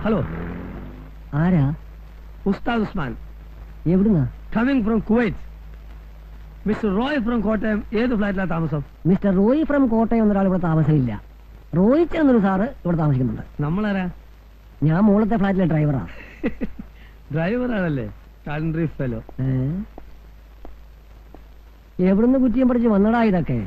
Hello. ആരാ? Ustad Usman. എവിടുന്നാ? Coming from Kuwait. Mr. Roy from Kottayam ഏത് ഫ്ലാറ്റിലാണ് താമസം? മിസ്റ്റർ റോയ് ഫ്രം കോട്ടയം എന്നൊരാൾ ഇവിടെ താമസമില്ല. റോയിച്ച് എന്നൊരു സാറ് ഇവിടെ താമസിക്കുന്നുണ്ട്. നമ്മളാരാ? ഞാൻ മുകളത്തെ ഫ്ലാറ്റിലെ ഡ്രൈവറാ. ഡ്രൈവറാണല്ലേ? Country fellow. എവിടുന്ന് കുറ്റിയും പഠിച്ച് വന്നടാ ഇതൊക്കെ?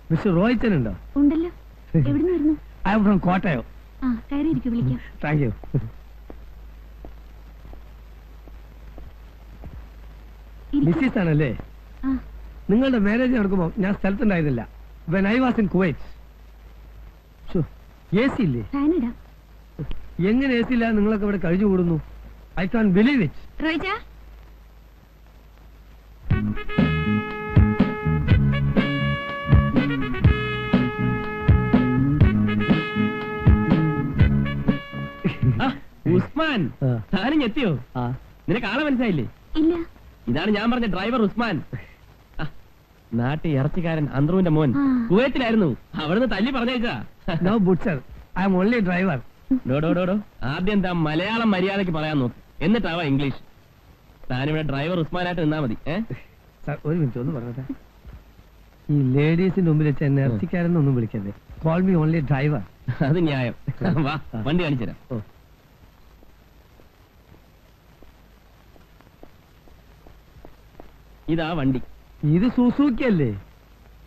മിസ്റ്റർ റോയിച്ചൻ ഉണ്ടോ? ഉണ്ടല്ലോ. എവിടുന്ന് വരുന്നു? I am from Kottayam. ആ, കയറിയിരിക്കും, വിളിക്കാം. Thank you. മിസ്സിസ് ആണല്ലേ? നിങ്ങളുടെ മാരേജ് നടക്കുമ്പോൾ ഞാൻ സ്ഥലത്തുണ്ടായിരുന്നില്ല. When I was in Kuwait. A C ഇല്ലേ? എങ്ങനെ എ സി ഇല്ല നിങ്ങളൊക്കെ ഇവിടെ കഴിഞ്ഞു കൂടുന്നു? I can believe it. Usman, താനും എത്തിയോ? നിനക്ക് ആളെ മനസ്സിലായില്ലേ? ഇല്ല. ഇതാണ് ഞാൻ പറഞ്ഞ ഡ്രൈവർ ഉസ്മാൻ. നാട്ടിൽ ഇറച്ചിക്കാരൻ അന്ത്രുവിന്റെ മോൻ കുവൈത്തിലായിരുന്നു. അവിടുന്ന് തല്ലി പറഞ്ഞേച്ചാ. No butcher, I am only driver. ഡോ ആദ്യം താൻ മലയാളം മര്യാദയ്ക്ക് പറയാൻ നോക്ക്, എന്നിട്ടാവാ ഇംഗ്ലീഷ്. താനിവിടെ ഡ്രൈവർ ഉസ്മാനായിട്ട് നിന്നാ മതി. ഒരു മിനിറ്റ് ഒന്ന് പറഞ്ഞേ. ഈ ലേഡീസിന്റെ മുമ്പിൽ വെച്ച് എന്നെ ഇറച്ചിക്കാരെന്നൊന്നും വിളിക്കരുത്. Call me only driver. അത് ന്യായം. വാ, വണ്ടി കാണിച്ചുതരാം. ഇതാ വണ്ടി. ഇത് സുസൂക്കി അല്ലേ?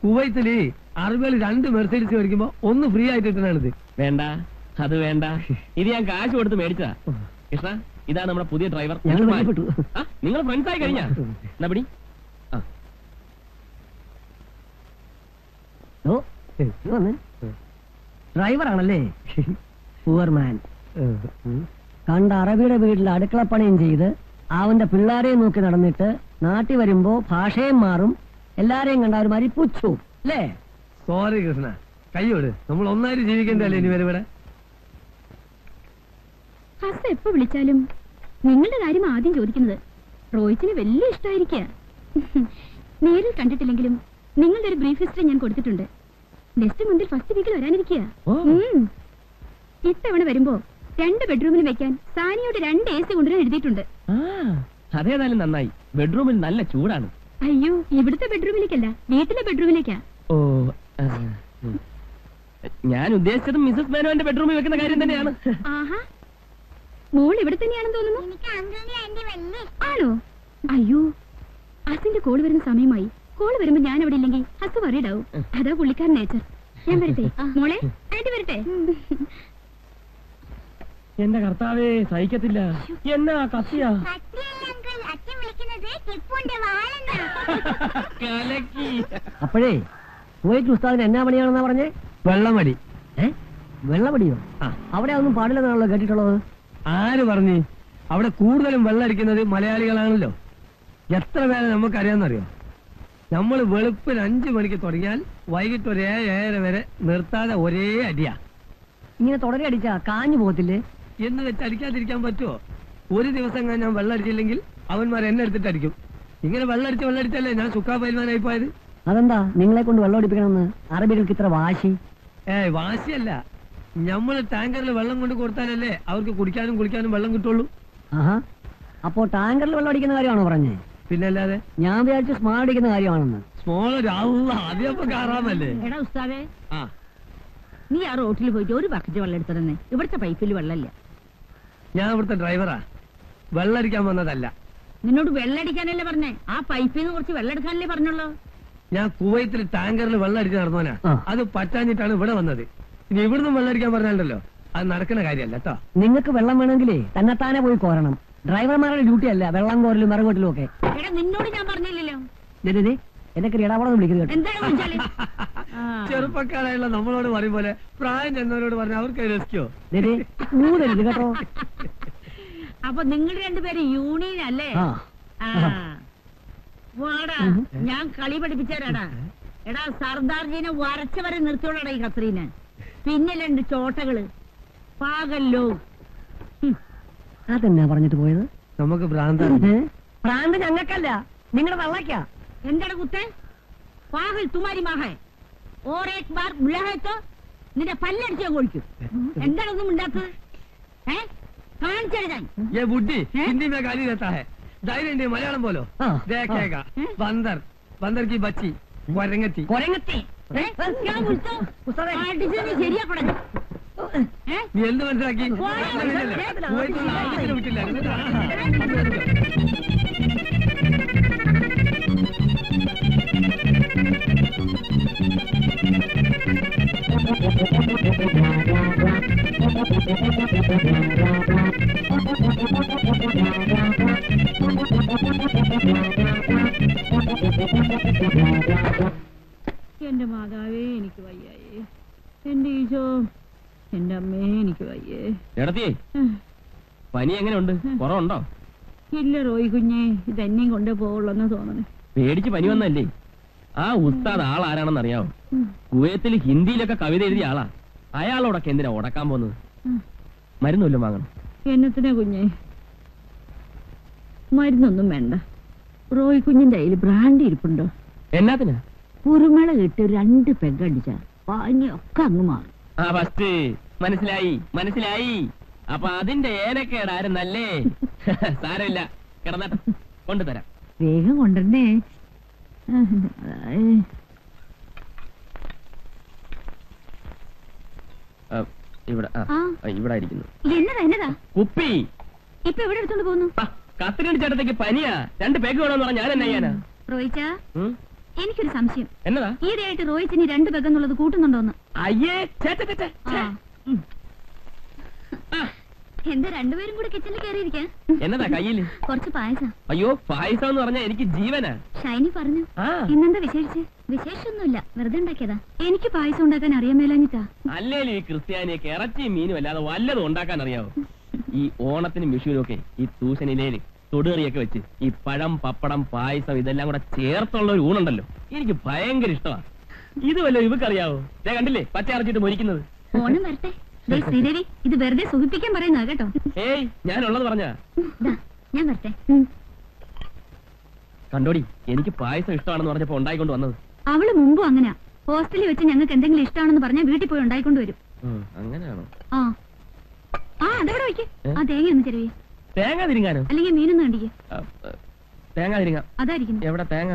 കുവൈത്തില് അറബികൾ 2 മെർസൈഡീസ് മേടിക്കുമ്പോ ഒന്ന് ഫ്രീ ആയിട്ട് കിട്ടണത്. വേണ്ട, അത് വേണ്ട. ഇത് ഞാൻ കാശ് കൊടുത്ത് മേടിച്ചതാ. കൃഷ്ണ, ഇതാണ് നമ്മുടെ പുതിയ ഡ്രൈവർ. നിങ്ങൾ ഫ്രണ്ട്സ് ആയി കഴിഞ്ഞാ? എന്നാ പിടി. ഡ്രൈവറാണല്ലേ? പൂവർമാൻ. കണ്ട അറബിയുടെ വീട്ടിൽ അടുക്കളപ്പണിയും ചെയ്ത് അവന്റെ പിള്ളേരെയും നോക്കി നടന്നിട്ട് നാട്ടിൽ വരുമ്പോ ഭാഷയും മാറും, എല്ലാരെയും കണ്ട ഒരു മാതിരി പുച്ചു അല്ലേ? സോറി കൃഷ്ണ, കയ്യോട്. നമ്മൾ ഒന്നായിട്ട് ജീവിക്കണ്ടല്ലേ ഇനി വരെ ഇവിടെ? ഹസ് എപ്പോ വിളിച്ചാലും നിങ്ങളുടെ കാര്യം ആദ്യം ചോദിക്കുന്നത്. റോയിച്ചിന് വലിയ ഇഷ്ടമായിരിക്കുക. നേരിൽ കണ്ടിട്ടില്ലെങ്കിലും നിങ്ങളുടെ ഒരു ബ്രീഫ് ഹിസ്റ്ററി ഞാൻ കൊടുത്തിട്ടുണ്ട്. നെക്സ്റ്റ് മന്തിൽ ഫസ്റ്റ് വീക്കിൽ വരാനിരിക്കുക. ഇത്തവണ വരുമ്പോ 2 ബെഡ്റൂമിൽ വെക്കാൻ സാനിയോട് 2 AC കൊണ്ടുവരാൻ എഴുതിയിട്ടുണ്ട്. അതേതായാലും നന്നായി. ബെഡ്റൂമിൽ നല്ല ചൂടാണ്. അയ്യോ, ഇവിടുത്തെ ബെഡ്റൂമിലേക്കല്ല, വീട്ടിലെ ബെഡ്റൂമിലേക്കാ. ഓ, ഞാൻ ഉദ്ദേശിച്ചത് മിസസ് മേനോന്റെ ബെഡ്റൂമിൽ വെക്കുന്ന കാര്യം തന്നെയാണ്. ആഹാ, മോൾ ഇവിടെ തന്നെയാണെന്ന് തോന്നുന്നു. ആണോ? അയ്യോ, അസിന്റെ കോള് വരുന്ന സമയമായി. കോള് വരുമ്പോ ഞാൻ അവിടെ ഇല്ലെങ്കിൽ ഹസ് വറീഡാവും. അതാ പുള്ളിക്കാരൻ നേച്ചർ. ഞാൻ വരട്ടെ മോളെ? ആന്റി വരട്ടെ? എന്റെ കർത്താവേ, സഹിക്കത്തില്ല. എന്നാ കത്തിയാ? അപ്പോഴേ കുവൈറ്റ് ഉസ്താദിന് എന്നാ പണിയാണെന്നാ പറഞ്ഞേ? വെള്ളമടി. വെള്ളമടിയോ? അവിടെ ഒന്നും പാടില്ലെന്നാണല്ലോ കേട്ടിട്ടുള്ളത്. ആര് പറഞ്ഞു? അവിടെ കൂടുതലും വെള്ളം അടിക്കുന്നത് മലയാളികളാണല്ലോ. എത്ര പേരെ നമുക്കറിയാമെന്നറിയോ? നമ്മൾ വെളുപ്പിന് 5 മണിക്ക് തുടങ്ങിയാൽ വൈകിട്ട് ഒരു 7-7:30 വരെ നിർത്താതെ ഒരേ അടിയാ. ഇങ്ങനെ തുടരെ അടിച്ചാ കാഞ്ഞു പോകത്തില്ലേ? എന്ന് വെച്ച് അടിക്കാതിരിക്കാൻ പറ്റുമോ? ഒരു ദിവസം ഞാൻ വെള്ളം അടിച്ചില്ലെങ്കിൽ അവന്മാർ എന്നെ എടുത്തിട്ട് അടിക്കും. ഇങ്ങനെ വെള്ളമടിച്ചല്ലേ ഞാൻ സുക്കാ പൈൽവാനായി പോയത്. അതെന്താ നിങ്ങളെ കൊണ്ട് വെള്ളം അടിപ്പിക്കണമെന്ന് അറബികൾക്ക് ഇത്ര വാശി? വാശിയല്ല, നമ്മള് ടാങ്കറിൽ വെള്ളം കൊണ്ട് കൊടുത്താലല്ലേ അവർക്ക് കുടിക്കാനും കുളിക്കാനും വെള്ളം കിട്ടുള്ളൂ. ആഹാ, അപ്പോ ടാങ്കറിൽ വെള്ളം അടിക്കുന്ന കാര്യമാണോ പറഞ്ഞേ? പിന്നല്ലാതെ. ഞാൻ വിചാരിച്ചു സ്മോൾ അടിക്കുന്ന കാര്യമാണെന്ന്. സ്മോൾ ആദ്യമൊക്കെ കാറാമല്ലേ? എടാ ഉസ്താദേ, നീ ആ റോട്ടിൽ പോയിട്ട് ഒരു ബക്കറ്റ് വെള്ളം എടുത്തിരുന്നേ. ഇവിടുത്തെ പൈപ്പിൽ വെള്ളമില്ല. ഞാൻ ഇവിടുത്തെ ഡ്രൈവറാ, വെള്ളടിക്കാൻ വന്നതല്ല. നിന്നോട് വെള്ളടിക്കാനല്ലേ പറഞ്ഞേ? ആ പൈപ്പിൽ നിന്ന് കുറച്ച് വെള്ളം എടുക്കാനല്ലേ പറഞ്ഞുള്ളൂ. ഞാൻ കുവൈത്തിൽ ടാങ്കറിൽ വെള്ളം അടിച്ച് നടന്നോനാ. അത് പറ്റാഞ്ഞിട്ടാണ് ഇവിടെ വന്നത്. ഇനി ഇവിടുന്ന് വെള്ളം അടിക്കാൻ പറഞ്ഞാലോ അത് നടക്കുന്ന കാര്യമല്ല കേട്ടോ. നിങ്ങൾക്ക് വെള്ളം വേണമെങ്കിലേ തന്നെത്താനെ പോയി കോരണം. ഡ്രൈവർമാരുടെ ഡ്യൂട്ടി അല്ല വെള്ളം കോരലും മറങ്ങോട്ടിലും ഒക്കെ. എടാ നിന്നോട് ഞാൻ പറഞ്ഞില്ലല്ലോ. എന്നെ ക്രീഡാവളം വിളിക്കുന്നത് കേട്ടോ. എന്താണ് വിളിച്ചാല്? ചെറുപ്പക്കാരായുള്ള നമ്മളോട് പറയും പോലെ പ്രായം ചെന്നവരോട് പറഞ്ഞ അവർക്ക് രസിക്കോ? ഊതരുത് കേട്ടോ. അപ്പൊ നിങ്ങൾ രണ്ടുപേരും യൂണിയൻ അല്ലേ? ആ. വാടാ, ഞാൻ കളി പഠിപ്പിച്ചാരാടാ. എടാ സർദാർജീനെ വരച്ചവരെ നിർത്തിയോടാ ഈ കത്രീനെ. പിന്നെ 2 ചോട്ടകള് പാകല്ലോ. അതെന്നാ പറഞ്ഞിട്ട് പോയത്? നമുക്ക് ഭ്രാന്താണ്. പ്രാന്ത് ഞങ്ങൾക്കല്ല, നിങ്ങളുടെ തള്ളക്കാ. എന്താണ് കുത്തേ? പാകൽ തുമാരി മാഹേ ഓർ ഏക് ബാർ ബുലാഹേത്തോ നിന്റെ പല്ലടിച്ച് ഞാൻ കൊഴിക്കും. എന്താണ് ഒന്നും ഉണ്ടാത്തത്? കാണിച്ചാൽ ഞാൻ ये बुड्ढी हिंदी में गाली देता है. धैर्य नहीं मलयालम बोलो. देखेगा बंदर बंदर की बच्ची കൊരങ്ങത്തി. കൊരങ്ങത്തി ശരിയാക്കണം. നീ എന്ത് മനസ്സിലാക്കി? വിട്ടില്ല. എന്റെ മാതാവേ എനിക്ക് വയ്യായേ. എന്റെ ഈശോ, എന്റെ അമ്മേ എനിക്ക് വയ്യേ. എടത്തിയേ, പനി എങ്ങനെയുണ്ട്? കുറവുണ്ടോ? ഇല്ല റോയി കുഞ്ഞേ, ഇതെന്നെയും കൊണ്ടേ പോവുള്ളെന്ന് തോന്നണേ. പേടിച്ച് പനി വന്നല്ലേ? ആ ഉസ്താദ് ആളാരാണെന്ന് അറിയാവോ? കുവൈത്തിൽ ഹിന്ദിയിലൊക്കെ കവിത എഴുതിയ ആളാ. അയാളോടൊക്കെ എന്തിനാ ഉടക്കാൻ പോകുന്നത്? മരുന്നൊല്ലും വാങ്ങണം. എന്നത്തിനാ കുഞ്ഞേ? മരുന്നൊന്നും വേണ്ട. റോയി കുഞ്ഞിന്റെ കയ്യിൽ ബ്രാൻഡി ഇരിപ്പുണ്ടോ? എന്നാത്തിനാ? കുരുമുള ഇട്ട് 2 പെഗടിച്ച പനിയൊക്കെ അങ്ങ് മാറും. ആ ഫസ്റ്റ് മനസ്സിലായി. അപ്പൊ അതിന്റെ ഏനക്കേടായിരുന്നല്ലേ? സാരമില്ല, കിടന്നട്ടെ, കൊണ്ടുതരാം. വേഗം കൊണ്ടുവരണേ. ഇവിടെ ഇവിടെ ഇരിക്കുന്നു. എന്നതാ കുപ്പി ഇപ്പൊ എവിടെ എടുത്തോണ്ട് പോകുന്നു? കത്തിരണ്ട് ചേട്ടത്തേക്ക് പനിയാ. 2 പേക്ക് വേണമെന്ന് പറഞ്ഞാൽ ഞാൻ എന്നാ ചെയ്യാനാ? റോയിച്ച, എനിക്കൊരു സംശയം. എന്നതാ? ഈയിടെയായിട്ട് റോയിച്ചിനി 2 പെഗ് എന്നുള്ളത് കൂട്ടുന്നുണ്ടോന്ന്? അയ്യേ, എന്താ രണ്ടുപേരും കൂടെ കിച്ചണിൽ കയറിയിരിക്കാൻ? എന്നതാ കയ്യില്? കുറച്ച് പായസം. അയ്യോ, പായസം എന്ന് പറഞ്ഞാൽ എനിക്ക് ജീവനാ. ഷൈനി പറഞ്ഞു. ഇന്നെന്താ വിശേഷിച്ച്? വിശേഷമൊന്നുമില്ല, വെറുതെ ഉണ്ടാക്കിയതാ. എനിക്ക് പായസം ഉണ്ടാക്കാൻ അറിയാൻ മേലാഞ്ഞിട്ടാ. അല്ലേലും ഈ ക്രിസ്ത്യാനിയൊക്കെ ഇറച്ചിയും മീനും അല്ലാതെ വല്ലതും ഉണ്ടാക്കാൻ അറിയാവോ? ഈ ഓണത്തിനും വിഷുവിനും ഒക്കെ ഈ ട്യൂഷനിലേല് തൊടുകറിയൊക്കെ വെച്ച് ഈ പഴം, പപ്പടം, പായസം ഇതെല്ലാം കൂടെ ചേർത്തുള്ള ഒരു ഊണുണ്ടല്ലോ, എനിക്ക് ഭയങ്കര ഇഷ്ടമാണ്. ഇത് വല്ലോ ഇവക്കറിയാവോ? ഞാൻ കണ്ടില്ലേ പച്ച അരച്ചിട്ട് മൊരിക്കുന്നത്. ഓണം വരട്ടെ. ശ്രീദേവി, ഇത് വെറുതെ സുഖിപ്പിക്കാൻ പറയുന്ന കേട്ടോ. ഏയ്, ഞാനുള്ളത് പറഞ്ഞ ഞാൻ വരട്ടെ. കണ്ടോടി, എനിക്ക് പായസം ഇഷ്ടമാണെന്ന് പറഞ്ഞപ്പോ ഉണ്ടായിക്കൊണ്ട് വന്നത്. അവള് മുമ്പും അങ്ങനെയാ. ഹോസ്റ്റലിൽ വെച്ച് ഞങ്ങൾക്ക് എന്തെങ്കിലും ഇഷ്ടമാണെന്ന് പറഞ്ഞാൽ വീട്ടിൽ പോയി ഉണ്ടായിക്കൊണ്ട് വരും. അങ്ങനെയാണോ? അതെവിടെ വയ്ക്ക്. ആ തേങ്ങ ഒന്ന് ചെരുവേ. തേങ്ങ തിരിങ്ങാനോ? അല്ലെങ്കിൽ മീനൊന്നും കണ്ടിക്ക്. തേങ്ങ തിരിങ്ങാം. അതായിരിക്കും. എവിടെ തേങ്ങ?